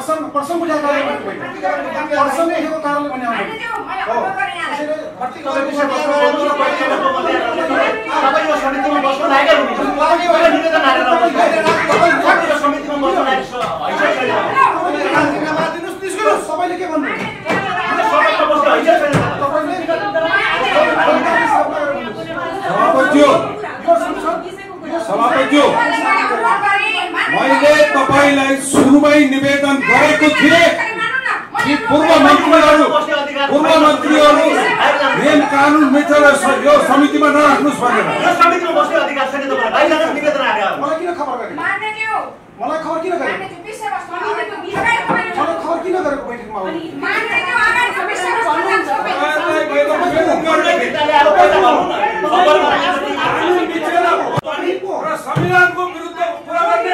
प्रसंग बुझाएको प्रसंग लेखेको कारणले भने सबैले के भन्नु सभापति मैले तपाईलाई सुरुमै निवेदन गरेको थिएँ कि पूर्व मन्त्रीहरू नियम कानुन मिचेर यो समितिमा नराख्नुस् भनेर। यो समितिमा बस्ने अधिकार छैन तपाईलाई। बाहिर निवेदन आयो। मलाई किन खबर गरे? मलाई खबर किन गरे? मलाई खबर किन गरेको बैठकमा आउने? संविधानको विरुद्ध कुरा गर्ने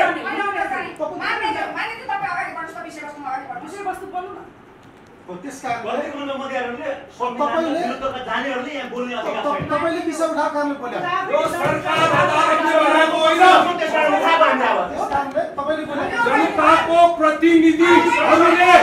तपाईले विषय उठाएको कारणले बोल्यो। जनताको प्रतिनिधिहरूले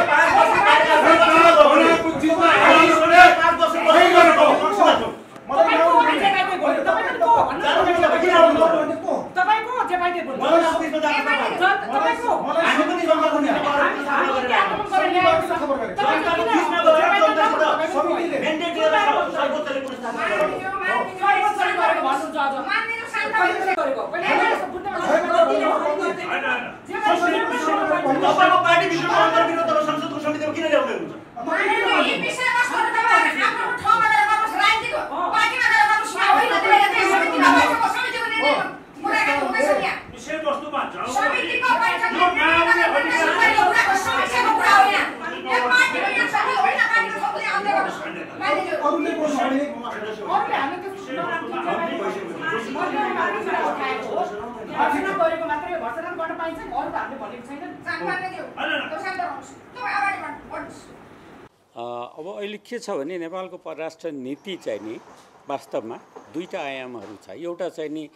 अब अहिले के छ भने नेपालको परराष्ट्र नीति चाहिँ नि वास्तवमा दुईटा आयामहरू छ। एउटा चाहिँ नि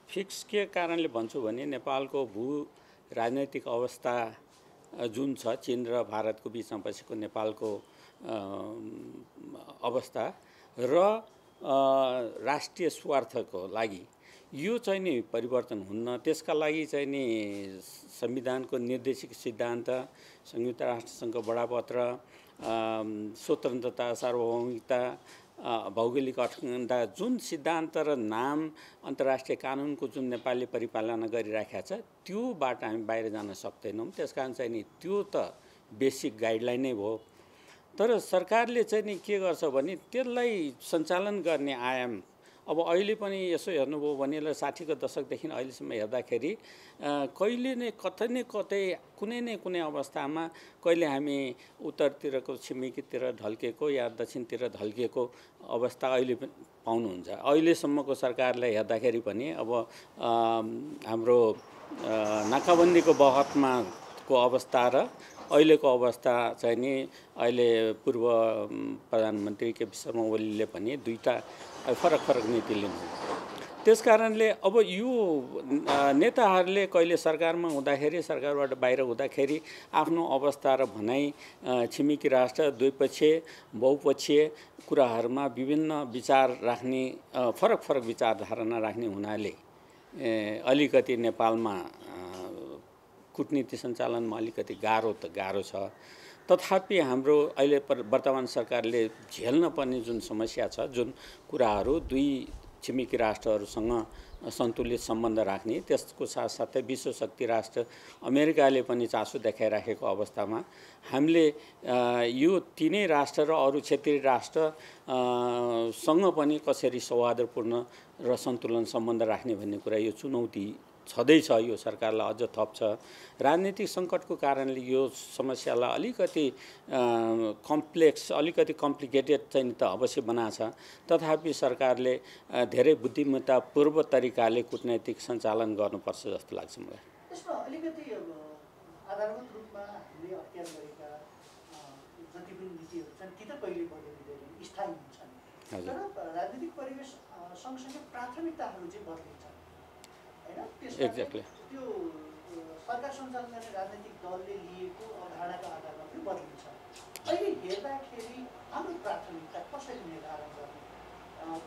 फिक्स के कारणले भन्छु भने नेपालको भू राजनैतिक अवस्था जुन छ चीन र भारतको बिचमा बसेको नेपालको अवस्था र राष्ट्रिय स्वार्थको लागि यो चाहिँ नि परिवर्तन हुन्न। त्यसका लागि चाहिँ नि संविधानको निर्देशिक सिद्धान्त, संयुक्त राष्ट्रसङ्घको बडापत्र, स्वतन्त्रता, सार्वभौमिकता, भौगोलिक अखण्डता जुन सिद्धान्त र नाम अन्तर्राष्ट्रिय कानुनको जुन नेपालले परिपालना गरिराखेको छ त्योबाट हामी बाहिर जान सक्दैनौँ। त्यसकारण चाहिँ नि त्यो त बेसिक गाइडलाइन नै हो। तर सरकारले चाहिँ नि के गर्छ भने त्यसलाई सञ्चालन गर्ने आयाम अब अहिले पनि यसो हेर्नुभयो भने 60 को दशकदेखि अहिलेसम्म हेर्दाखेरि कहिले नै कतै न कतै कुनै न कुनै अवस्थामा कहिले हामी उत्तरतिरको छिमेकीतिर ढल्केको या दक्षिणतिर ढल्केको अवस्था अहिले पनि पाउनुहुन्छ। अहिलेसम्मको सरकारलाई हेर्दाखेरि पनि अब हाम्रो नाकाबन्दीको बहतमा को अवस्था र अहिलेको अवस्था चाहिँ नि अहिले पूर्व प्रधानमन्त्री केपी शर्मा ओलीले पनि दुईटा फरक नीति लिनु। त्यसकारणले अब यो नेताहरूले कहिले सरकारमा हुँदाखेरि सरकारबाट बाहिर हुँदाखेरि आफ्नो अवस्था र भनाइ छिमेकी राष्ट्र द्विपक्षीय बहुपक्षीय कुराहरूमा विभिन्न विचार राख्ने फरक विचारधारणा राख्ने हुनाले अलिकति नेपालमा कूटनीति सञ्चालनमा अलिकति गाह्रो छ। तथापि हाम्रो अहिले वर्तमान सरकारले झेल्न पर्ने जुन समस्या छ, जुन कुराहरू दुई छिमेकी राष्ट्रहरूसँग सन्तुलित सम्बन्ध राख्ने, त्यसको साथसाथै विश्वशक्ति राष्ट्र अमेरिकाले पनि चासो देखाइराखेको अवस्थामा हामीले यो तीनै राष्ट्र र अरू क्षेत्रीय राष्ट्रसँग पनि कसरी सौहार्दपूर्ण र सन्तुलन सम्बन्ध राख्ने भन्ने कुरा यो चुनौती छँदैछ। यो सरकारलाई अझ थप छ। राजनीतिक सङ्कटको कारणले यो समस्यालाई अलिकति कम्प्लेक्स अलिकति कम्प्लिकेटेड चाहिँ त अवश्य बनाछ। तथापि सरकारले धेरै बुद्धिमत्तापूर्व तरिकाले कूटनैतिक सञ्चालन गर्नुपर्छ जस्तो लाग्छ मलाई। त्यसमा अलिकति आधारभूत रूपमा हामीले अख्तियार गरेका जति पनि नीतिहरू छन् ती त कहिले बदलिँदैन, स्थायी हुन्छन्। तर राजनीतिक परिवेश सँगसँगै प्राथमिकताहरू चाहिँ बदलिन्छन् हैन? एक्ज्याक्टली। त्यो सरकार सञ्चालन गर्ने राजनैतिक दलले लिएको अवधारणाका आधारमा पनि बदलिन्छ। अहिले हेर्दाखेरि हाम्रो प्राथमिकता कसरी निर्धारण गर्ने,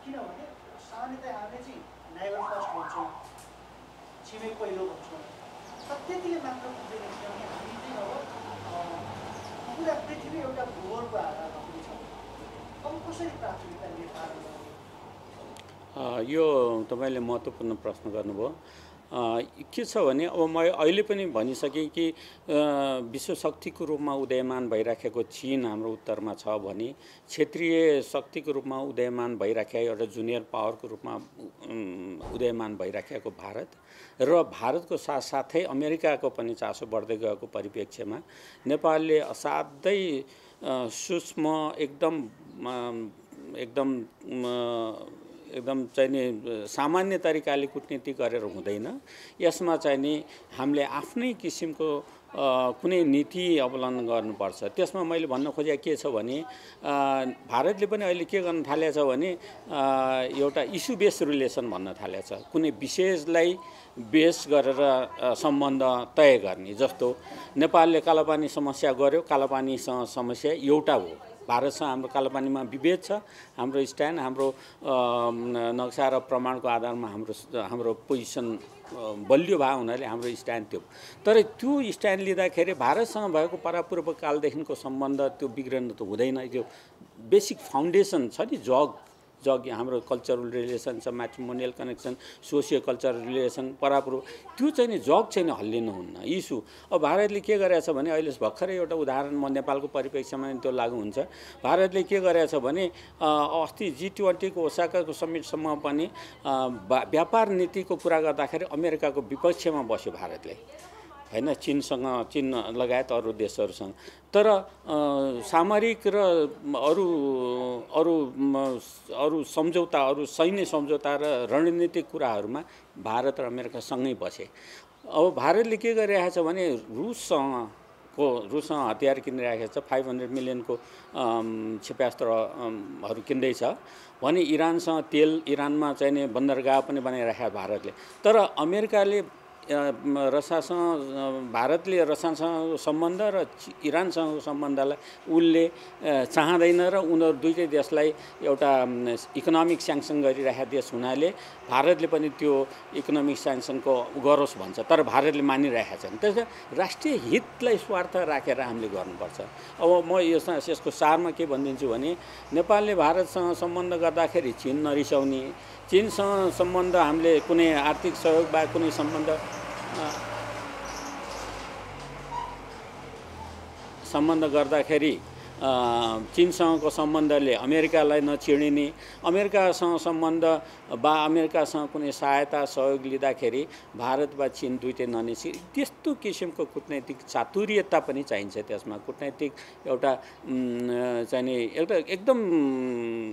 किनभने सामान्यतया हामीले चाहिँ नाइबर फर्स्ट भन्छौँ, छिमेक पहिलो भन्छौँ, त्यतिले मात्र पुग्दैन किनभने हामी चाहिँ अब पुरा पृथ्वी एउटा भूगोलको आधारमा पनि छौँ। अब कसरी प्राथमिकता निर्धारण गर्ने? यो तपाईँले महत्त्वपूर्ण प्रश्न गर्नुभयो। के छ भने अब म अहिले पनि भनिसकेँ कि विश्व शक्तिको रूपमा उदयमान भइराखेको चीन हाम्रो उत्तरमा छ भने क्षेत्रीय शक्तिको रूपमा उदयमान भइराखेको एउटा जुनियर पावरको रूपमा उदयमान भइराखेको भारत र भारतको साथसाथै अमेरिकाको पनि चासो बढ्दै गएको परिप्रेक्ष्यमा नेपालले असाध्यै सूक्ष्म एकदम चाहिँ नि सामान्य तरिकाले कूटनीति गरेर हुँदैन। यसमा चाहिँ नि हामीले आफ्नै किसिमको कुनै नीति अवलम्बन गर्नुपर्छ। त्यसमा मैले भन्न खोजेको के छ भने भारतले पनि अहिले के गर्न थालेको छ भने एउटा इस्यु बेस रिलेसन भन्न थालेको छ। कुनै विषयलाई बेस गरेर सम्बन्ध तय गर्ने। जस्तो नेपालले कालापानी समस्या गर्यो, कालापानीसँग समस्या एउटा हो। भारतसँग हाम्रो कालापानीमा विभेद छ, हाम्रो स्ट्यान्ड, हाम्रो नक्सा र प्रमाणको आधारमा हाम्रो पोजिसन बलियो भए हुनाले हाम्रो स्ट्यान्ड त्यो। तर त्यो स्ट्यान्ड लिँदाखेरि भारतसँग भएको परापूर्व कालदेखिको सम्बन्ध त्यो बिग्रन त हुँदैन। त्यो बेसिक फाउन्डेसन छ नि, जग हाम्रो कल्चरल रिलेसन छ, म्याट्रिमोनियल कनेक्सन, सोसियो कल्चरल रिलेसन, परापूर्व त्यो चाहिँ नि जग चाहिँ हल्लिनु हुन्न इस्यु। अब भारतले के गरेछ भने अहिले भर्खरै एउटा उदाहरण म नेपालको परिप्रेक्ष्यमा त्यो लागू हुन्छ। भारतले के गरेछ भने अस्ति G20 को ओसाकाको समिटसम्म पनि व्यापार नीतिको कुरा गर्दाखेरि अमेरिकाको विपक्षमा बस्यो भारतले, हैन, चीन लगायत अरू देशहरूसँग। तर सामरिक र अरू सम्झौता, अरू सैन्य सम्झौता र रणनीतिक कुराहरूमा भारत र अमेरिका सँगै बसे। अब भारतले के गरिरहेको छ भने रुससँग हतियार किनिरहेको छ, 500 मिलियनको क्षेपणास्त्रहरू किन्दैछ भने इरानसँग तेल, इरानमा चाहिने बन्दरगाह पनि बनाइरहेको भारतले। तर अमेरिकाले भारतले रसियासँग सम्बन्ध र इरानसँग सम्बन्धलाई उसले चाहँदैन र उनीहरू दुईटै देशलाई एउटा इकोनोमिक स्याङ्सन गरिरहेको देश हुनाले भारतले पनि त्यो इकोनोमिक स्याङ्सनको गरोस् भन्छ। तर भारतले मानिरहेका छन्। त्यसले राष्ट्रिय हितलाई स्वार्थ राखेर हामीले गर्नुपर्छ। अब म यसको सारमा के भनिदिन्छु भने नेपालले भारतसँग सम्बन्ध गर्दाखेरि चीन नरिसाउने, चीनसँग सम्बन्ध हामीले कुनै आर्थिक सहयोग वा कुनै सम्बन्ध गर्दाखेरि चीनसँगको सम्बन्धले अमेरिकालाई नचिर्ने, अमेरिकासँग सम्बन्ध वा अमेरिकासँग कुनै सहायता सहयोग लिँदाखेरि भारत वा चीन दुईटै ननिसी, त्यस्तो किसिमको कूटनैतिक चातुर्यता पनि चाहिन्छ। त्यसमा कूटनैतिक एउटा चाहिँ नि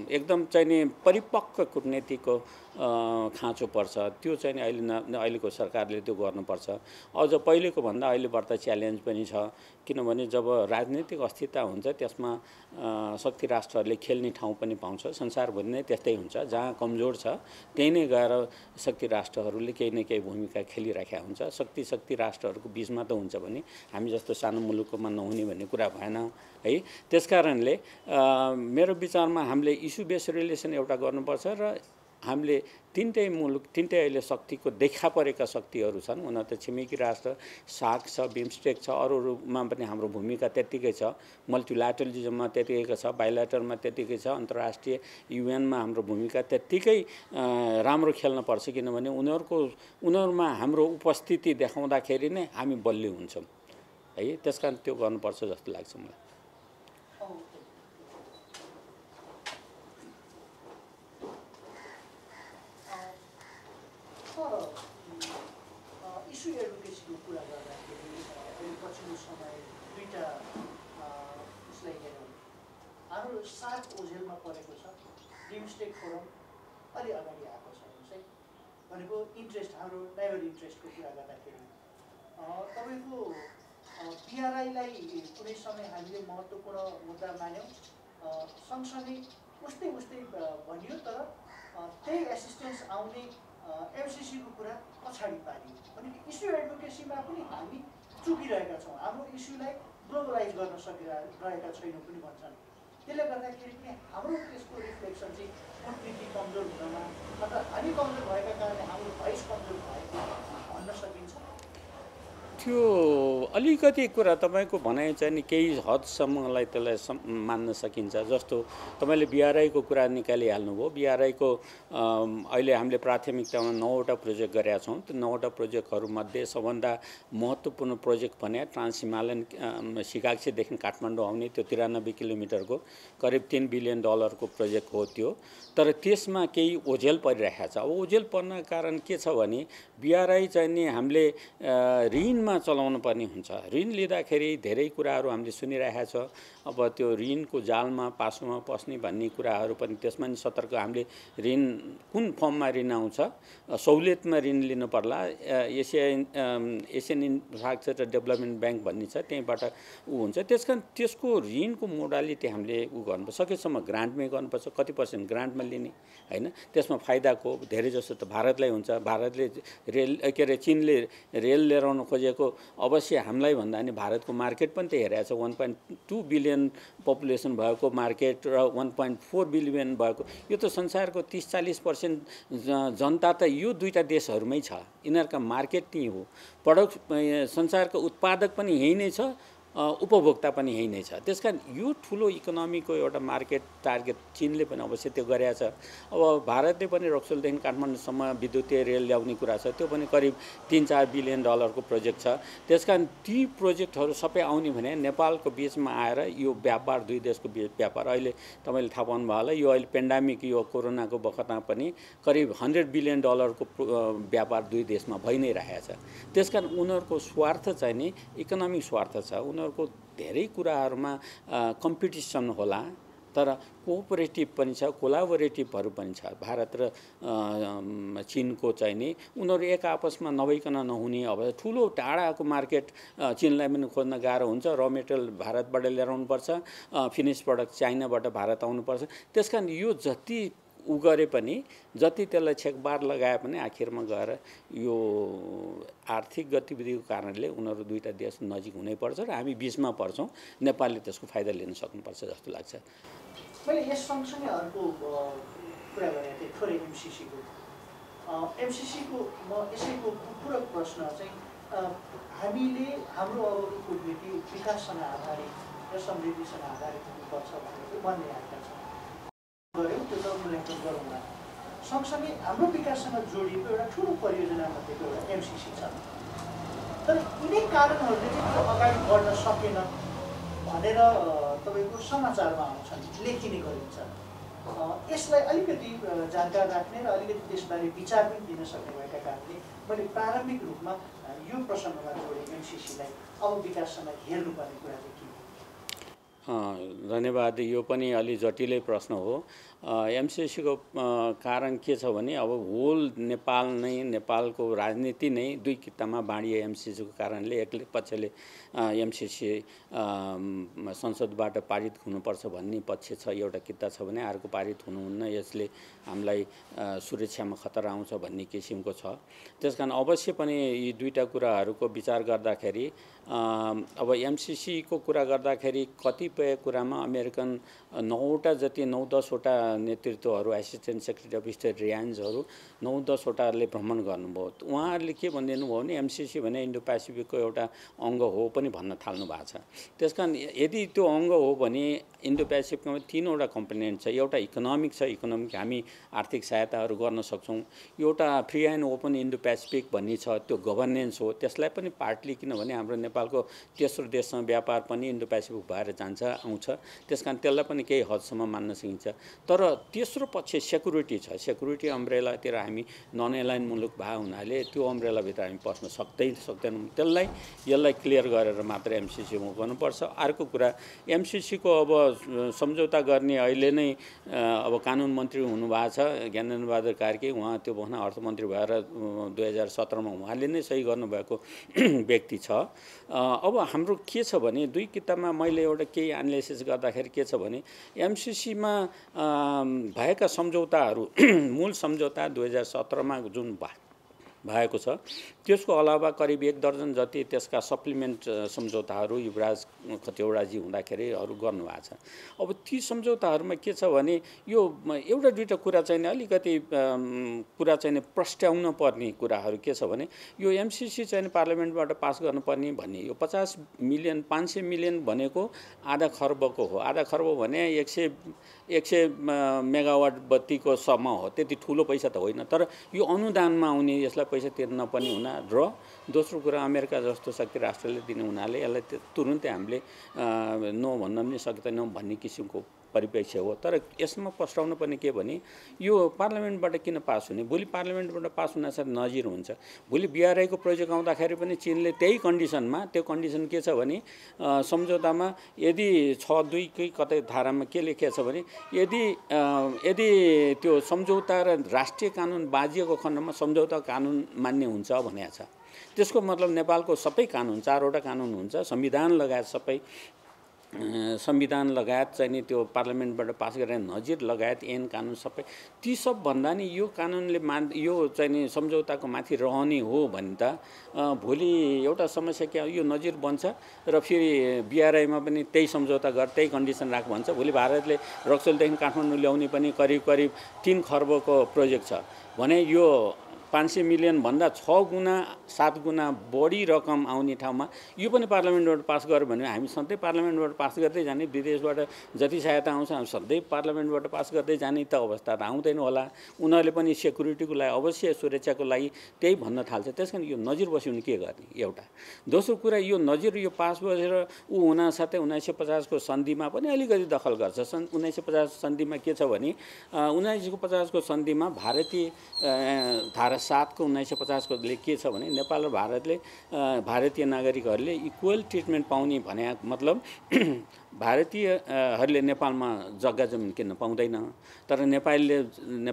एकदम चाहिँ नि परिपक्व कूटनीतिको खाँचो पर्छ। त्यो चाहिँ अहिलेको सरकारले त्यो गर्नुपर्छ। अझ पहिलेको भन्दा अहिले बढ्ता च्यालेन्ज पनि छ, किनभने जब राजनीतिक अस्थिरता हुन्छ त्यसमा शक्ति राष्ट्रहरूले खेल्ने ठाउँ पनि पाउँछ। संसारभरि नै त्यस्तै हुन्छ, जहाँ कमजोर छ त्यही नै गएर शक्ति राष्ट्रहरूले केही न केही भूमिका खेलिराखेका हुन्छ। शक्ति राष्ट्रहरूको बिचमा त हुन्छ भने हामी जस्तो सानो मुलुकमा नहुने भन्ने कुरा भएन है। त्यसकारणले मेरो विचारमा हामीले इस्यु बेस रिलेसन एउटा गर्नुपर्छ र हामीले तीनटै अहिले शक्तिको देखा परेका शक्तिहरू छन्। हुन त छिमेकी राष्ट्र सार्क छ, बिमस्टेक छ, अरूमा पनि हाम्रो भूमिका त्यत्तिकै छ, मल्टिल्याटरलिजममा त्यत्तिकै छ, बाइल्याटरमा त्यत्तिकै छ, अन्तर्राष्ट्रिय युएनमा हाम्रो भूमिका त्यत्तिकै राम्रो खेल्न पर्छ। किनभने उनीहरूमा हाम्रो उपस्थिति देखाउँदाखेरि नै हामी बलियो हुन्छौँ है। त्यसकारण त्यो गर्नुपर्छ जस्तो लाग्छ मलाई। इस्यु एडुकेसनको कुरा गर्दाखेरि अहिले पछिल्लो समय दुईवटा उसलाई हेरौँ, हाम्रो सार्क ओझेलमा परेको छ, बिमस्टेक फोरम अलि अगाडि आएको छ है। भनेको इन्ट्रेस्ट, हाम्रो नाइबर इन्ट्रेस्टको कुरा गर्दाखेरि तपाईँको पिआरआईलाई कुनै समय हामीले महत्त्वपूर्ण मुद्दा मान्यौँ, सँगसँगै उस्तै भनियो, तर त्यही एसिस्टेन्स आउने एमसिसीको कुरा पछाडि पारियो। इस्यु एडभोकेसीमा पनि हामी चुकिरहेका छौँ, हाम्रो इस्युलाई ग्लोबलाइज गर्न सकिरहेका छैनौँ पनि भन्छन्। त्यसले गर्दाखेरि पनि हाम्रो त्यसको रिफ्लेक्सन चाहिँ कूटनीति कमजोर हुनमा अथवा हामी कमजोर भएका कारणले हाम्रो भोइस कमजोर भएको भन्न सकिन्छ। त्यो अलिकति कुरा तपाईँको भनाइ चाहिँ नि केही हदसम्मलाई त्यसलाई मान्न सकिन्छ। जस्तो तपाईँले बिआरआईको कुरा निकालिहाल्नुभयो। बिआरआईको अहिले हामीले प्राथमिकतामा 9वटा प्रोजेक्ट गरेका छौँ। त्यो 9वटा प्रोजेक्टहरूमध्ये सबभन्दा महत्त्वपूर्ण प्रोजेक्ट भने ट्रान्स हिमालयन सिकाक्सीदेखि काठमाडौँ आउने त्यो 93 किलोमिटरको करिब $3 बिलियन को प्रोजेक्ट हो त्यो। तर त्यसमा केही ओझेल परिरहेको छ। अब ओझेल पर्न कारण के छ भने बिआरआई चाहिँ नि हामीले ऋणमा चलाउनु पर्ने हुन्छ। ऋण लिँदाखेरि धेरै कुराहरू हामीले सुनिरहेका छ। अब त्यो ऋणको जालमा पासोमा पस्ने भन्ने कुराहरू पनि त्यसमा नि सतर्क। हामीले ऋण कुन फर्ममा ऋण आउँछ, सहुलियतमा ऋण लिनु पर्ला। एसियन इन्फ्रास्ट्रक्चर डेभलपमेन्ट ब्याङ्क भन्ने छ, त्यहीँबाट हुन्छ। त्यसकारण त्यसको ऋणको मोडालिटी हामीले गर्नुपर्छ। सकेसम्म ग्रान्टमै गर्नुपर्छ। कति % ग्रान्टमा लिने हैन, त्यसमा फाइदाको धेरै जसो त भारतलाई हुन्छ। भारतले रेल के अरे चीनले रेल लिएर आउन खोजेको अवश्य हामीलाई भन्दा नि भारतको मार्केट पनि त हेरेको छ। 1.2 बिलियन पपुलेसन भएको मार्केट र 1.4 बिलियन भएको, यो त संसारको 30-40% जनता त यो दुईटा देशहरूमै छ। यिनीहरूका मार्केट त्यही हो। संसारको उत्पादक पनि यही नै छ, उपभोक्ता पनि यही नै छ। त्यसकारण यो ठुलो इकोनोमीको एउटा मार्केट टार्गेट चीनले पनि अवश्य त्यो गरेको छ। अब भारतले पनि रक्सोलदेखि काठमाडौँसम्म विद्युतीय रेल ल्याउने कुरा छ, त्यो पनि करिब $3-4 बिलियन को प्रोजेक्ट छ। त्यसकारण ती प्रोजेक्टहरू सबै आउने भने नेपालको बिचमा आएर यो व्यापार, दुई देशको व्यापार अहिले तपाईँले थाहा पाउनु भयो होला, यो अहिले पेन्डामिक यो कोरोनाको बखतमा पनि करिब $100 बिलियन को व्यापार दुई देशमा भइ नै रहेको छ। त्यसकारण उनीहरूको स्वार्थ चाहिँ नि इकोनोमिक स्वार्थ छ। उनीहरूको धेरै कुराहरूमा कम्पिटिसन होला, तर कोअपरेटिभ पनि छ, कोलाबोरेटिभहरू पनि छ। भारत र चीनको चाहिँ नि उनीहरू एक आपसमा नभइकन नहुने। अब ठुलो टाढाको मार्केट चीनलाई पनि खोज्न गाह्रो हुन्छ। र मेटेरियल भारतबाट ल्याएर आउनुपर्छ, फिनिस प्रडक्ट चाइनाबाट भारत आउनुपर्छ। त्यसकारण यो जति उ गरे पनि, जति त्यसलाई छेकबार लगाए पनि आखिरमा गएर यो आर्थिक गतिविधिको कारणले उनीहरू दुईटा देश नजिक हुनै पर्छ र हामी बिचमा पर्छौँ। नेपालले त्यसको फाइदा लिन सक्नुपर्छ जस्तो लाग्छ। मैले यस सँगसँगै अर्को कुरा गरेको थिएँ थोरै एमसिसीको। एमसिसीको म यसैको पूरक प्रश्न चाहिँ हामीले हाम्रो अबको कूटनीति विकाससँग आधारित र समृद्धिसँग आधारित हुनुपर्छ भनेर भन्दै आएका छौँ। गऱ्यौँ त्यो त मूल्याङ्कन गरौँला। सँगसँगै हाम्रो विकाससँग जोडिएको एउटा ठुलो परियोजनामध्येको एउटा एमसिसी छ। तर यिनै कारणहरूले चाहिँ त्यो अगाडि बढ्न सकेन भनेर तपाईँको समाचारमा आउँछन्, लेखिने गरिन्छ। यसलाई अलिकति जानकार राख्ने र अलिकति त्यसबारे विचार पनि दिन सक्ने भएका कारणले मैले प्रारम्भिक रूपमा यो प्रसङ्गमा जोडेँ एमसिसीलाई अब विकाससँग हेर्नुपर्ने कुरा चाहिँ के? धन्यवाद। यो पनि अलि जटिलै प्रश्न हो। एमसिसीको कारण के छ भने अब होल नेपाल नै, नेपालको राजनीति नै दुई कितामा बाँडिए एमसिसीको कारणले। एक पक्षले एमसिसी संसदबाट पारित हुनुपर्छ भन्ने पक्ष छ, एउटा किता छ भने अर्को पारित हुनुहुन्न, यसले हामीलाई सुरक्षामा खतरा आउँछ भन्ने किसिमको छ। त्यसकारण अवश्य पनि यी दुईटा कुराहरूको विचार गर्दाखेरि अब एमसिसीको कुरा गर्दाखेरि कतिपय कुरामा अमेरिकन 9वटा जति 9-10वटा नेतृत्वहरू, एसिस्टेन्ट सेक्रेटरी अफ स्टेट रियान्सहरू 9-10वटाले भ्रमण गर्नुभयो। उहाँहरूले के भनिदिनु भयो भने एमसिसी भने इन्डो पेसिफिकको एउटा अङ्ग हो पनि भन्न थाल्नु भएको छ। त्यसकारण यदि त्यो अङ्ग हो भने इन्डो पेसिफिकमा 3वटा कम्पोनेन्ट छ। एउटा इकोनोमिक छ, इकोनोमिक हामी आर्थिक सहायताहरू गर्न सक्छौँ। एउटा free and open Indo Pacific भन्ने छ, त्यो गभर्नेन्स हो। त्यसलाई पनि पार्टली किनभने हाम्रो नेपालको तेस्रो देशसँग व्यापार पनि इन्डो पेसिफिक भएर जान्छ आउँछ। त्यसकारण त्यसलाई पनि केही हदसम्म मान्न सकिन्छ। तर तेस्रो पक्ष सेक्युरिटी छ। सेक्युरिटी अम्ब्रेलातिर हामी नन एलाइन मुलुक भए हुनाले त्यो अम्ब्रेलाभित्र हामी पस्न सक्दैनौँ। यसलाई क्लियर गरेर मात्र एमसिसीमा गर्नुपर्छ। अर्को कुरा एमसिसीको अब सम्झौता गर्ने अहिले नै अब कानुन मन्त्री हुनुभएको छ ज्ञानेन्द्र बहादुर कार्की। उहाँ त्यो भन्न अर्थमन्त्री भएर 2017मा उहाँले नै सही गर्नुभएको व्यक्ति छ। अब हाम्रो के छ भने दुई किताबमा मैले एउटा केही एनालिसिस गर्दाखेरि के छ भने एमसिसीमा भएका सम्झौताहरू मूल सम्झौता 2017मा जुन भएको छ। त्यसको अलावा करिब 1 दर्जन जति त्यसका सप्लिमेन्ट सम्झौताहरू युवराज खतिवडाजी हुँदाखेरि अरू गर्नुभएको छ। अब ती सम्झौताहरूमा के छ भने यो एउटा दुईटा कुरा चाहिँ अलिकति कुरा चाहिँ प्रस्ट्याउन पर्ने कुराहरू के छ भने यो एमसिसी चाहिँ पार्लियामेन्टबाट पास गर्नुपर्ने भन्ने यो 50 मिलियन 500 मिलियन भनेको आधा खर्बको हो। आधा खर्ब भने 100 मेगावाट बत्तीको सम हो, त्यति ठुलो पैसा त होइन। तर यो अनुदानमा आउने यसलाई पैसा तिर्न पनि हुना र दोस्रो कुरा अमेरिका जस्तो शक्ति राष्ट्रले दिने हुनाले यसलाई तुरुन्तै हामीले नो भन्न पनि सक्दैनौँ भन्ने किसिमको परिप्रेक्ष्य हो। तर यसमा प्रस्ताउनु पर्ने के भने यो पार्लियामेन्टबाट किन पास हुने? भोलि पार्लियामेन्टबाट पास हुनासाथ नजिर हुन्छ। भोलि बीआरआईको प्रोजेक्ट आउँदाखेरि पनि चीनले त्यही कन्डिसनमा, त्यो कन्डिसन के छ भने सम्झौतामा यदि 6(2) कै कतै धारामा के लेखिएको छ भने यदि त्यो सम्झौता र राष्ट्रिय कानुन बाजिएको खण्डमा सम्झौता कानुन मान्य हुन्छ भनेको छ। त्यसको मतलब नेपालको सबै कानुन 4वटा कानुन हुन्छ, संविधान लगायत चाहिँ नि त्यो पार्लियामेन्टबाट पास गरेर नजिर लगायत ऐन कानुन सबै ती सब भन्दा नि यो कानुनले यो चाहिँ नि सम्झौताको माथि रहने हो भने त भोलि एउटा समस्या के यो नजिर बन्छ र फेरि बीआरआईमा पनि त्यही सम्झौता गर त्यही कन्डिसन राख भन्छ। भोलि भारतले रक्सौलदेखि काठमाडौँ ल्याउने पनि करिब 3 खर्बको प्रोजेक्ट छ भने यो 500 मिलियन भन्दा 6 गुणा 7 गुणा बढी रकम आउने ठाउँमा यो पनि पार्लियामेन्टबाट पास गर्यो भने हामी सधैँ पार्लियामेन्टबाट पास गर्दै जाने, विदेशबाट जति सहायता आउँछ हामी सधैँ पार्लियामेन्टबाट पास गर्दै जाने त अवस्था त आउँदैन होला। उनीहरूले पनि सेक्युरिटीको लागि अवश्य सुरक्षाको लागि त्यही भन्न थाल्छ। त्यसकारण यो नजिर बस्यो भने के गर्ने एउटा। दोस्रो कुरा यो नजिर यो पास बसेर ऊ हुनासाथै 1950 को सन्धिमा पनि अलिकति दखल गर्छ। 1950 सन्धिमा के छ भने 1950 को सन्धिमा भारतीय धारा 7 को 1950 को ले के छ भने नेपाल र भारतले भारतीय नागरिकहरूले इक्वल ट्रिटमेन्ट पाउने भने मतलब भारतीयहरूले नेपालमा जग्गा जमिन किन्न पाउँदैन, तर नेपालीले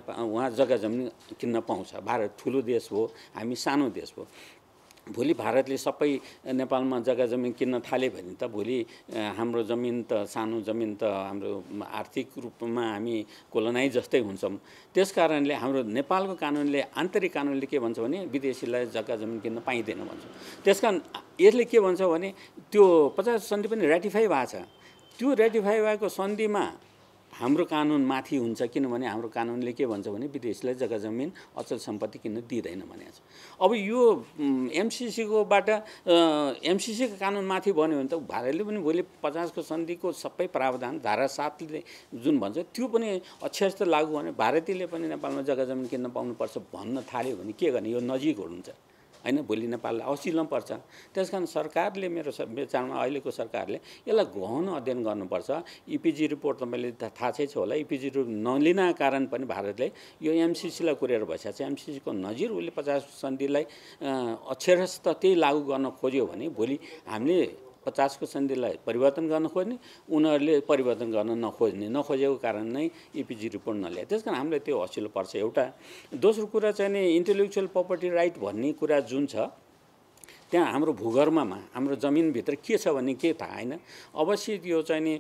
वहाँ जग्गा जमिन किन्न पाउँछ। भारत ठुलो देश हो, हामी सानो देश हो। भोलि भारतले सबै नेपालमा जग्गा जमिन किन्न थाले भने त भोलि हाम्रो जमिन त सानो जमिन त हाम्रो आर्थिक रूपमा हामी कोलोनाइज जस्तै हुन्छौँ। त्यसकारणले हाम्रो नेपालको कानुनले आन्तरिक कानुनले के भन्छ भने विदेशीलाई जग्गा जमिन किन्न पाइँदैन भन्छ। त्यसकारण यसले के भन्छ भने त्यो 50 सन्धि पनि रेटिफाई भएको छ। त्यो रेटिफाई भएको सन्धिमा हाम्रो कानुन माथि हुन्छ, किनभने हाम्रो कानुनले के भन्छ भने विदेशीलाई जग्गा जमिन अचल सम्पत्ति किन्न दिँदैन भनेको छ। अब यो एमसिसीकोबाट एमसिसीको कानुन माथि बन्यो भने त भारतले पनि भोलि 50 को सन्धिको सबै प्रावधान धारा 7 ले जुन भन्छ त्यो पनि अक्षरशः लागू भने भारतीयले पनि नेपालमा जग्गा जमिन किन्न पाउनुपर्छ भन्न थाल्यो भने के गर्ने? यो नजिक हुन्छ हैन, भोलि नेपाललाई असिल्न पर्छ। त्यसकारण सरकारले मेरो विचारमा अहिलेको सरकारले यसलाई गहन अध्ययन गर्नुपर्छ। इपिजी रिपोर्ट तपाईँले थाहा छ होला, इपिजी रिपोर्ट नलिना कारण पनि भारतले यो एमसिसीलाई कुरेर बसेको छ। एमसिसीको नजिर उसले 50 सन्धिलाई अक्षरशः त्यही लागू गर्न खोज्यो भने भोलि हामीले 50 को सन्धिलाई परिवर्तन गर्न खोज्ने, उनीहरूले परिवर्तन गर्न नखोजेको कारण नै इपिजी रिपोर्ट नल्याए। त्यसकारण हामीले त्यो असिलो पर्छ एउटा। दोस्रो कुरा चाहिँ नि इन्टेलेक्चुअल प्रपर्टी राइट भन्ने कुरा जुन छ त्यहाँ हाम्रो भूगर्भमा हाम्रो जमिनभित्र के छ भन्ने के थाहा हैन। अवश्य यो चाहिँ नि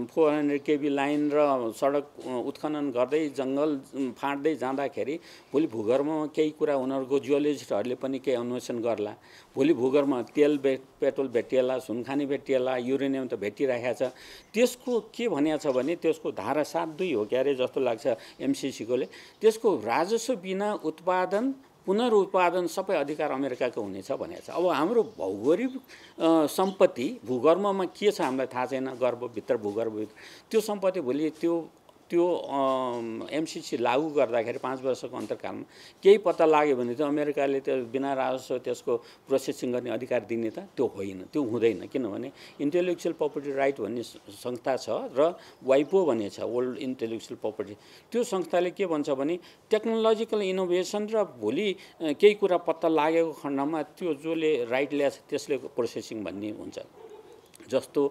400 केबी लाइन र सडक उत्खनन गर्दै जङ्गल फाँड्दै जाँदाखेरि भोलि भूगर्भमा केही कुरा उनीहरूको जियोलोजिस्टहरूले पनि केही अन्वेषण गर्ला। भोलि भूगर्भमा तेल पेट्रोल भेटिएला, सुनखानी भेटिएला, युरेनियम त भेटिरहेको छ। त्यसको के भनिएको छ भने त्यसको धारा 7(2) हो क्यारे जस्तो लाग्छ एमसिसीकोले। त्यसको राजस्व बिना उत्पादन पुनरुत्पादन सबै अधिकार अमेरिकाको हुनेछ भनेको छ। अब हाम्रो भौगोलिक सम्पत्ति भूगर्भमा के छ हामीलाई थाहा छैन, गर्भभित्र भूगर्भभित्र त्यो सम्पत्ति भोलि त्यो एमसिसी लागू गर्दाखेरि 5 वर्षको अन्तरकालमा केही पत्ता लाग्यो भने त्यो अमेरिकाले त्यो बिना राजस्व त्यसको प्रोसेसिङ गर्ने अधिकार दिने त त्यो होइन, त्यो हुँदैन। किनभने इन्टेलेक्चुअल प्रपर्टी राइट भन्ने संस्था छ र वाइपो भन्ने छ, वर्ल्ड इन्टेलेक्चुअल प्रपर्टी। त्यो संस्थाले के भन्छ भने टेक्नोलोजिकल इनोभेसन र भोलि केही कुरा पत्ता लागेको खण्डमा त्यो जसले राइट ल्याछ त्यसले प्रोसेसिङ भन्ने हुन्छ। जस्तो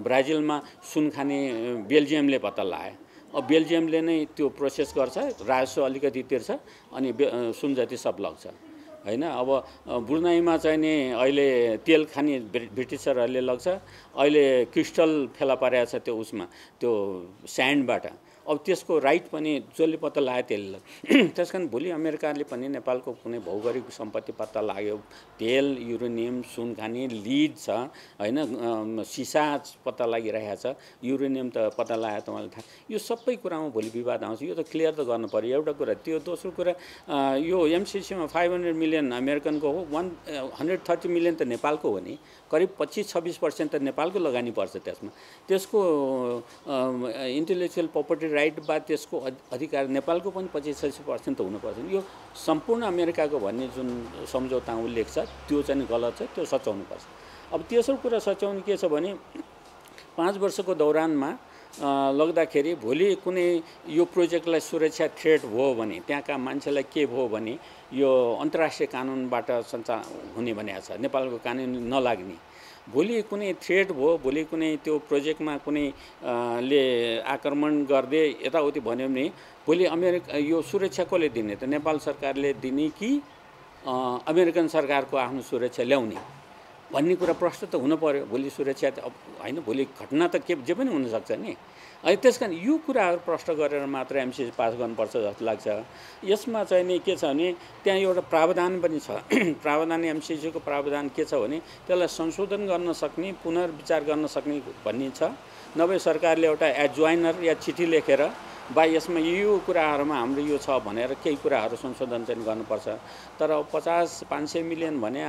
ब्राजिलमा सुनखाने बेल्जियमले पत्ता लगायो, अब बेल्जियमले नै त्यो प्रोसेस गर्छ, राजस्व अलिकति तिर्छ अनि सुन जति सब लग्छ हैन। अब ब्रुनाईमा चाहिँ नि अहिले तेल खाने ब्रिटिसरहरूले लग्छ, अहिले क्रिस्टल फेला परेको छ त्यो उसमा त्यो स्यान्डबाट। अब त्यसको राइट पनि जसले पत्ता लगायो त्यसले त्यस कारण भोलि अमेरिकाले पनि नेपालको कुनै भौगोलिक सम्पत्ति पत्ता लाग्यो तेल युरेनियम सुनखानी लिड छ हैन सिसा पत्ता लागिरहेको छ युरेनियम त पत्ता लाग्यो तपाईँलाई थाहा यो सबै कुरामा भोलि विवाद आउँछ यो त क्लियर त गर्नु पर्यो एउटा कुरा त्यो दोस्रो कुरा यो एमसिसीमा 500 मिलियन अमेरिकनको हो 130 मिलियन त नेपालको हो नि करिब 25-26% त नेपालको लगानी पर्छ त्यसमा त्यसको इन्टेलेक्चुअल प्रपर्टी राइट बाद त्यसको अधिकार नेपालको पनि 25-26% त हुनुपर्छ यो सम्पूर्ण अमेरिकाको भन्ने जुन सम्झौता उल्लेख छ त्यो चाहिँ गलत छ त्यो सच्याउनुपर्छ अब तेस्रो कुरा सच्याउनु के छ भने 5 वर्षको दौरानमा लग्दाखेरि भोलि कुनै यो प्रोजेक्टलाई सुरक्षा थ्रेट भयो भने त्यहाँका मान्छेलाई के भयो भने यो अन्तर्राष्ट्रिय कानुनबाट सञ्चालन हुने भनेको छ नेपालको कानुन नलाग्ने भोलि कुनै थ्रेट भयो भोलि कुनै त्यो प्रोजेक्टमा कुनै ले आक्रमण गर्दै यताउति भन्यो भने भोलि अमेरिका यो सुरक्षा कसले दिने त नेपाल सरकारले दिने कि अमेरिकन सरकारको आफ्नो सुरक्षा ल्याउने भन्ने कुरा प्रश्न त हुनु पर्यो भोलि सुरक्षा त हैन भोलि घटना त के जे पनि हुन सक्छ नि त्यसकारण यो कुराहरू प्रश्न गरेर मात्र एमसिसी पास गर्नुपर्छ जस्तो लाग्छ यसमा चाहिँ नि के छ भने त्यहाँ एउटा प्रावधान पनि छ प्रावधान एमसिसीको प्रावधान के छ भने त्यसलाई संशोधन गर्न सक्ने पुनर्विचार गर्न सक्ने भन्ने छ नभए सरकारले एउटा एडजोइनर या चिठी लेखेर बा यसमा यो कुराहरुमा हाम्रो यो छ भनेर केही कुराहरु संशोधन चाहिँ गर्नुपर्छ तर 500 मिलियन भने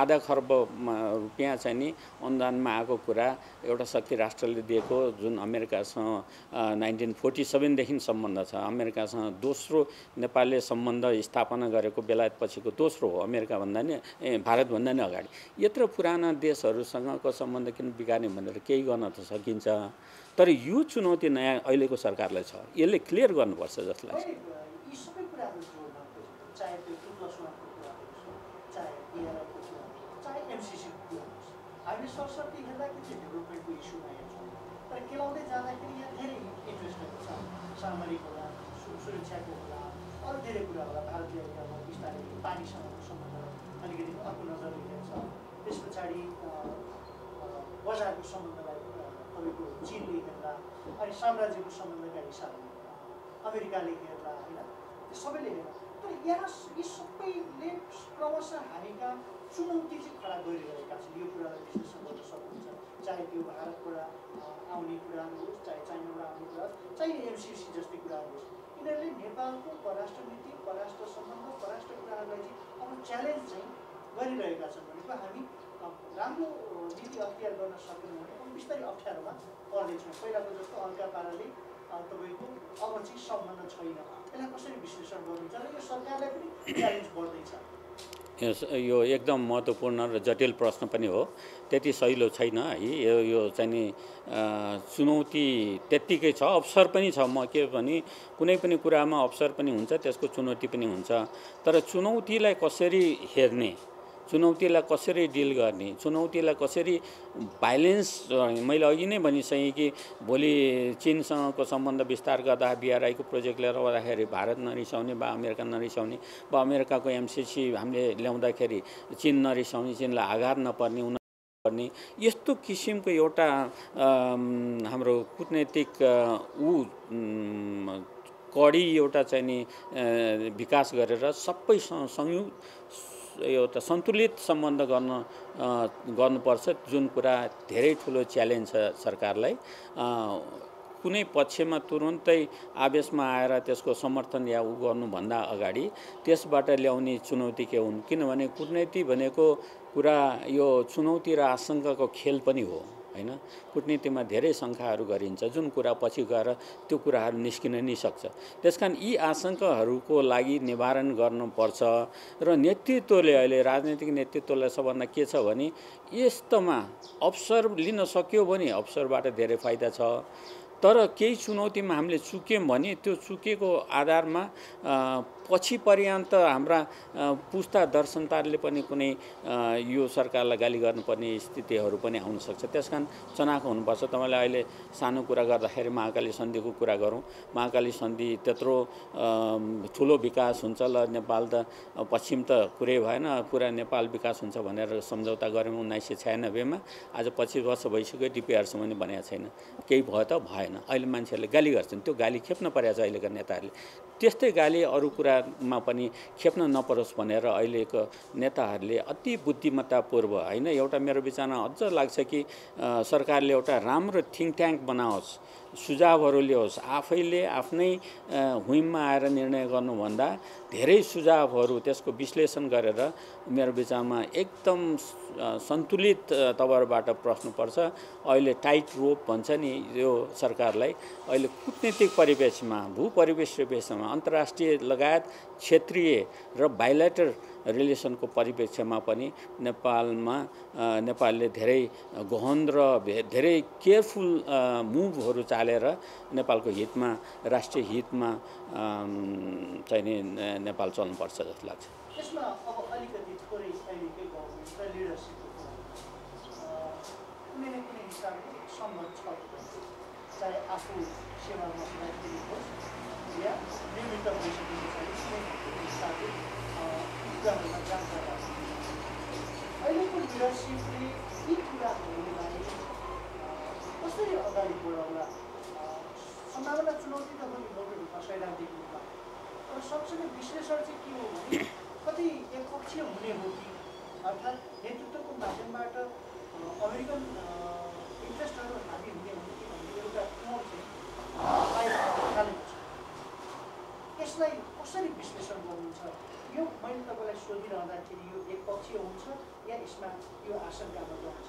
आधा खर्ब रुपैयाँ चाहिँ नि अनुदानमा आएको कुरा एउटा शक्ति राष्ट्रले दिएको जुन अमेरिकासँग 1947 देखि सम्बन्ध छ अमेरिकासँग दोस्रो नेपालले सम्बन्ध स्थापना गरेको बेलायत पछिको दोस्रो हो अमेरिका भन्दा नि भारत भन्दा नि अगाडि यत्रो पुराना देशहरुसँगको सम्बन्ध किन बिगार्ने भनेर केही गर्न त सकिन्छ तर यो चुनौती नयाँ अहिलेको सरकारलाई छ यसले क्लियर गर्नुपर्छ जस्तो लाग्छ यी सबै कुराहरु जोड्न चाहे त्यो 2+1 को कुरा होस् चाहे बिआरको कुरा होस् चाहे एमसिसी को कुरा होस् हामी सरसर्ती हेर्दाखेरि चाहिँ डेभलपमेन्टको इस्युमा हेर्छौँ तर केलाउँदै जाँदाखेरि यहाँ धेरै इन्ट्रेस्टहरू छ सामरिक होला सुरक्षाको होला अरू धेरै कुरा होला भारतीय एरियामा बिस्तारै पानीसँगको सम्बन्ध अलिकति अर्को नजरले हेर्छ त्यस पछाडि बजारको सम्बन्धलाई तपाईँको चीनले हेर्ला अनि साम्राज्यको सम्बन्धका हिसाबले अमेरिकाले हेर्ला होइन सबैले हेर्ला तर यहाँ यी सबैले क्रमशः हामीका चुनौती चाहिँ खडा गरिरहेका छन् यो कुरालाई विश्लेषण गर्न सक्नुहुन्छ चाहे त्यो भारतबाट आउने कुराहरू होस् चाहे चाइनाबाट आउने कुरा होस् चाहे एमसिसी जस्तै कुराहरू होस् यिनीहरूले नेपालको परराष्ट्र नीति परराष्ट्र सम्बन्ध परराष्ट्र कुराहरूलाई चाहिँ अब च्यालेन्ज चाहिँ गरिरहेका छन् भनेको हामी राम्रो नीति अख्तियार गर्न सकेनौँ भने अब बिस्तारै अप्ठ्यारोमा पर्दैछौँ पहिलाको जस्तो हल्का पाराले तपाईँको अब चाहिँ सम्बन्ध छैन यसलाई कसरी विश्लेषण गर्नुहुन्छ र यो सरकारलाई पनि च्यालेन्ज बढ्दैछ यो एकदम महत्त्वपूर्ण र जटिल प्रश्न पनि हो त्यति सहिलो छैन है यो चाहिँ नि चुनौती त्यत्तिकै छ अवसर पनि छ म के भने कुनै पनि कुरामा अवसर पनि हुन्छ त्यसको चुनौती पनि हुन्छ तर चुनौतीलाई कसरी हेर्ने चुनौतीलाई कसरी डिल गर्ने चुनौतीलाई कसरी भाइलेन्स मैले अघि नै भनिसकेँ कि भोलि चीनसँगको सम्बन्ध विस्तार गर्दा बिआरआईको प्रोजेक्ट लिएर आउँदाखेरि भारत नरिसाउने वा अमेरिका नरिसाउने वा अमेरिकाको एमसिसी हामीले ल्याउँदाखेरि चीन नरिसाउने चीनलाई आघात नपर्ने पर्ने यस्तो किसिमको एउटा हाम्रो कूटनैतिक कडी एउटा चाहिँ नि विकास गरेर सबै संयुक्त एउटा सन्तुलित सम्बन्ध गर्नुपर्छ जुन कुरा धेरै ठुलो च्यालेन्ज छ सरकारलाई कुनै पक्षमा तुरुन्तै आवेशमा आएर त्यसको समर्थन या उ गर्नुभन्दा अगाडि त्यसबाट ल्याउने चुनौती के हुन् किनभने कूटनीति भनेको कुरा यो चुनौती र आशंकाको खेल पनि हो हैन कूटनीतिमा धेरै शंकाहरू गरिन्छ जुन कुरा पछि गएर त्यो कुराहरू निस्किन नि सक्छ त्यसकारण यी आशंकाहरूको लागि निवारण गर्नुपर्छ र नेतृत्वले अहिले राजनीतिक नेतृत्वलाई सबभन्दा के छ भने यस्तोमा अवसर लिन सक्यो भने अवसरबाट धेरै फाइदा छ तर केही चुनौतीमा हामीले चुक्यौं भने त्यो चुकेको आधारमा पछि पर्यन्त हाम्रा पुस्ता दर्शनतारले पनि कुनै यो सरकारलाई गाली गर्नुपर्ने स्थितिहरू पनि आउन सक्छ त्यसकारण चनाखो हुनुपर्छ तपाईले अहिले सानो कुरा गर्दाखेरि महाकाली सन्धिको कुरा गरौँ महाकाली सन्धि त्यत्रो ठुलो विकास हुन्छ ल नेपाल त पश्चिम त कुरै भएन पुरा नेपाल विकास हुन्छ भनेर सम्झौता गर्यौं 1996 मा आज 25 वर्ष भइसक्यो डिपिआर सम्म पनि बनेको छैन केही भयो त भएन हुँदैन। अहिले मान्छेहरूले गाली गर्छन्, त्यो गाली खेप्न परेको छ अहिलेका नेताहरूले। त्यस्तै गाली अरू कुरामा पनि खेप्न नपरोस् भनेर अहिलेको नेताहरूले अति बुद्धिमत्तापूर्व होइन, एउटा मेरो विचारमा अझ लाग्छ कि सरकारले एउटा राम्रो थिङ्क ट्याङ्क बनाओस्, सुझावहरू ल्याओस्, आफैले आफ्नै हुइममा आएर निर्णय गर्नुभन्दा धेरै सुझावहरू त्यसको विश्लेषण गरेर मेरो विचारमा एकदम सन्तुलित तवरबाट प्रश्नुपर्छ। अहिले टाइट रोप भन्छ नि यो सरकारलाई, अहिले कूटनीतिक परिवेशमा, भूपरिवेशमा, अन्तर्राष्ट्रिय लगायत क्षेत्रीय र बाइलेटरल रिलेसनको परिप्रेक्ष्यमा पनि नेपालले धेरै गहन र धेरै केयरफुल मुभहरू चालेर नेपालको हितमा, राष्ट्रिय हितमा चाहिँ नि नेपाल चल्नुपर्छ जस्तो लाग्छ। यसमा अब अलिकति थोरै अहिलेकै गभर्मेन्ट र लिडरसिपको कुनै न कुनै हिसाबले सम्बन्ध छ, चाहे आफू सेवामा हुँदाखेरि होस् या निवृत्त भइसके पछाडि कुनै हिसाबले कुराहरूमा जानकारी अहिलेको लिडरसिपले यी कुराहरूलाई कसरी अगाडि बढाउला? सम्भावना चुनौती त पनि नौकरी रूपमा सैद्धान्तिक रूपमा, तर सँगसँगै विश्लेषण चाहिँ के हो भने कति एकपक्षीय हुने हो कि अर्थात् नेतृत्वको माध्यमबाट अमेरिकन इन्ट्रेस्टहरू हाबी हुने हो कि भन्ने एउटा मोड चाहिँ थालेको छ। यसलाई कसरी विश्लेषण गर्नुहुन्छ? यो मैले तपाईँलाई सोधिरहँदाखेरि यो एकपक्षीय हुन्छ या यसमा यो आशंकामा रहन्छ?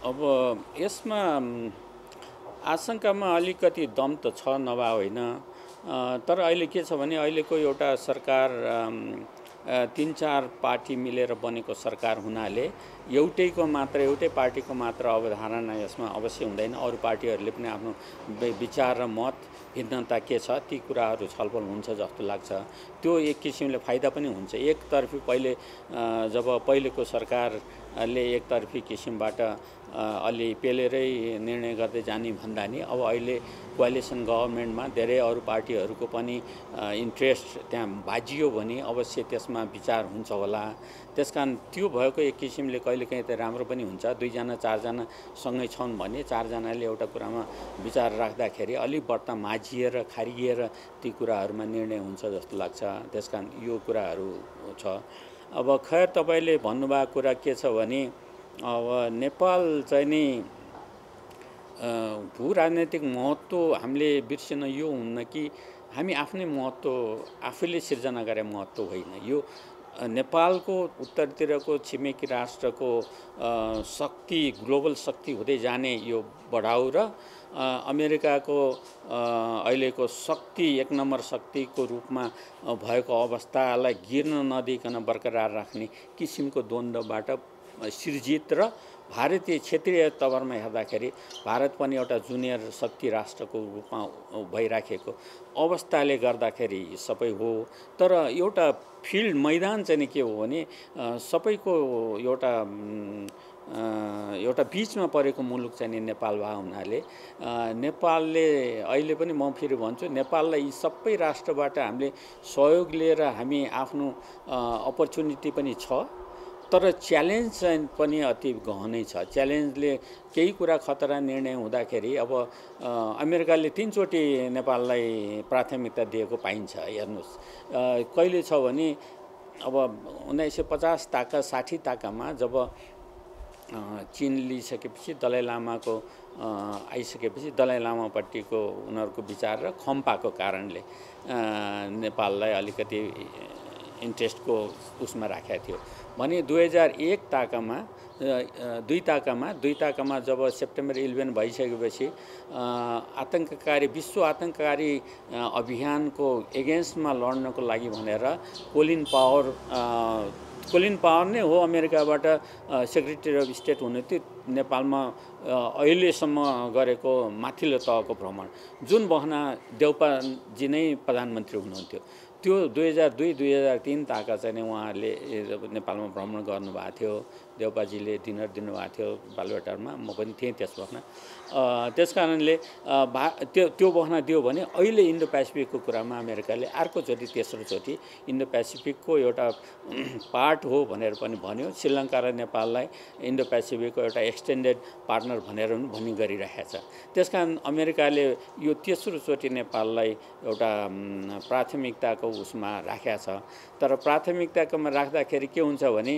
अब यसमा आशंकामा अलिकति दम त छ, नभए होइन। तर अहिले के छ भने अहिलेको एउटा सरकार 3-4 पार्टी मिलेर बनेको सरकार हुनाले एउटै पार्टीको मात्र अवधारणा यसमा अवश्य हुँदैन। अरू पार्टीहरूले पनि आफ्नो विचार र मत भिन्नता के छ ती कुराहरू छलफल हुन्छ जस्तो लाग्छ। त्यो एक किसिमले फाइदा पनि हुन्छ। एकतर्फी जब पहिलेको सरकारले एकतर्फी किसिमबाट अलि पेलेरै निर्णय गर्दै जाने भन्दा नि अब अहिले कोअलिसन गभर्मेन्टमा धेरै अरू पार्टीहरूको पनि इन्ट्रेस्ट त्यहाँ बाजियो भने अवश्य त्यसमा विचार हुन्छ होला। त्यसकारण त्यो भएको एक किसिमले कहिलेकाहीँ त राम्रो पनि हुन्छ। 2-4जना सँगै छन् भने 4जनाले एउटा कुरामा विचार राख्दाखेरि अलिक बढ्ता माझिएर खारिएर ती कुराहरूमा निर्णय हुन्छ जस्तो लाग्छ। त्यसकारण यो कुराहरू छ। अब खैर तपाईँले भन्नुभएको कुरा के छ भने अब नेपाल चाहिँ नि भू राजनैतिक महत्त्व हामीले बिर्सिन यो हुन्न कि हामी आफ्नै महत्त्व आफैले सिर्जना गरे महत्त्व होइन। यो नेपालको उत्तरतिरको छिमेकी राष्ट्रको शक्ति, ग्लोबल शक्ति हुँदै जाने यो बढाउ र अमेरिकाको अहिलेको शक्ति, 1 नम्बर शक्तिको रूपमा भएको अवस्थालाई गिर्न नदिकन बरकरार राख्ने किसिमको द्वन्द्वबाट सिर्जित र भारतीय क्षेत्रीय तवरमा हेर्दाखेरि भारत पनि एउटा जुनियर शक्ति राष्ट्रको रूपमा भइराखेको अवस्थाले गर्दाखेरि सबै हो। तर एउटा फिल्ड मैदान चाहिँ के हो भने सबैको एउटा बीचमा परेको मुलुक चाहिँ नेपाल भए हुनाले नेपालले अहिले पनि म फेरि भन्छु नेपाललाई यी सबै राष्ट्रबाट हामीले सहयोग लिएर हामी आफ्नो अपर्च्युनिटी पनि छ। तर च्यालेन्ज चाहिँ पनि अति गहनै छ। च्यालेन्जले केही कुरा खतरा निर्णय हुँदाखेरि अब अमेरिकाले 3 चोटि नेपाललाई प्राथमिकता दिएको पाइन्छ। हेर्नुहोस् कहिले छ भने अब 1950 ताका 60 ताकामा जब चीन लिइसकेपछि दलाई लामाको आइसकेपछि दलाई लामापट्टिको उनीहरूको विचार र खम्पाको कारणले नेपाललाई अलिकति इन्ट्रेस्टको उसमा राखेको थियो भने 2001 ताकामा 2 ताकामा जब सेप्टेम्बर 11 भइसकेपछि विश्व आतंककारी अभियानको एगेन्स्टमा लड्नको लागि भनेर कोलिन पावर नै हो अमेरिकाबाट सेक्रेटरी अफ स्टेट हुने थियो नेपालमा अहिलेसम्म गरेको माथिल्लो तहको भ्रमण, जुन बहना देउपाजी नै प्रधानमन्त्री हुनुहुन्थ्यो। त्यो 2002-2003 ताका चाहिँ नि उहाँहरूले नेपालमा भ्रमण गर्नुभएको थियो। देउपाजीले डिनर दिनुभएको थियो बालुवाटारमा, म पनि थिएँ त्यस वखत। त्यस कारणले त्यो बहना दियो भने अहिले इन्डो पेसिफिकको कुरामा अमेरिकाले अर्कोचोटि तेस्रोचोटि इन्डो पेसिफिकको एउटा पार्ट हो भनेर पनि भन्यो। श्रीलङ्का र नेपाललाई इन्डो पेसिफिकको एउटा एक्सटेन्डेड पार्टनर भनेर पनि भन्ने गरिरहेको छ। त्यसकारण अमेरिकाले यो तेस्रोचोटि नेपाललाई एउटा प्राथमिकताको उसमा राखेको छ। तर प्राथमिकताकोमा राख्दाखेरि के हुन्छ भने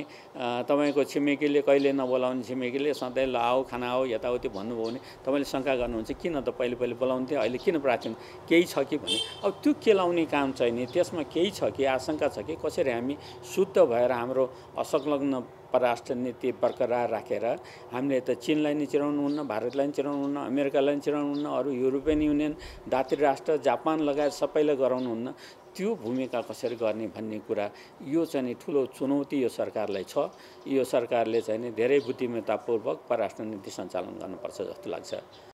तपाईँको छिमेकीले कहिले नबोलाउने छिमेकीले सधैँ ल आओ खाना आओ यताउति भन्नुभयो भने तपाईँले शङ्का गर्नुहुन्छ किन त पहिले बोलाउँथ्यो अहिले किन प्राथमिक केही छ कि भने। अब त्यो केलाउने काम चाहिँ नि त्यसमा केही छ कि आशंका छ कि कसरी हामी शुद्ध भएर हाम्रो असंलग्न परराष्ट्र नीति बरकरार राखेर हामीले त चीनलाई नि चिराउनुहुन्न, भारतलाई नि चिराउनुहुन्न, अमेरिकालाई नि चिराउनुहुन्न, अरू युरोपियन युनियन दात्री राष्ट्र जापान लगायत सबैलाई गराउनुहुन्न। त्यो भूमिका कसरी गर्ने भन्ने कुरा यो चाहिँ नि ठुलो चुनौती यो सरकारलाई छ। यो सरकारले चाहिँ नि धेरै बुद्धिमत्तापूर्वक परराष्ट्र नीति सञ्चालन गर्नुपर्छ जस्तो लाग्छ।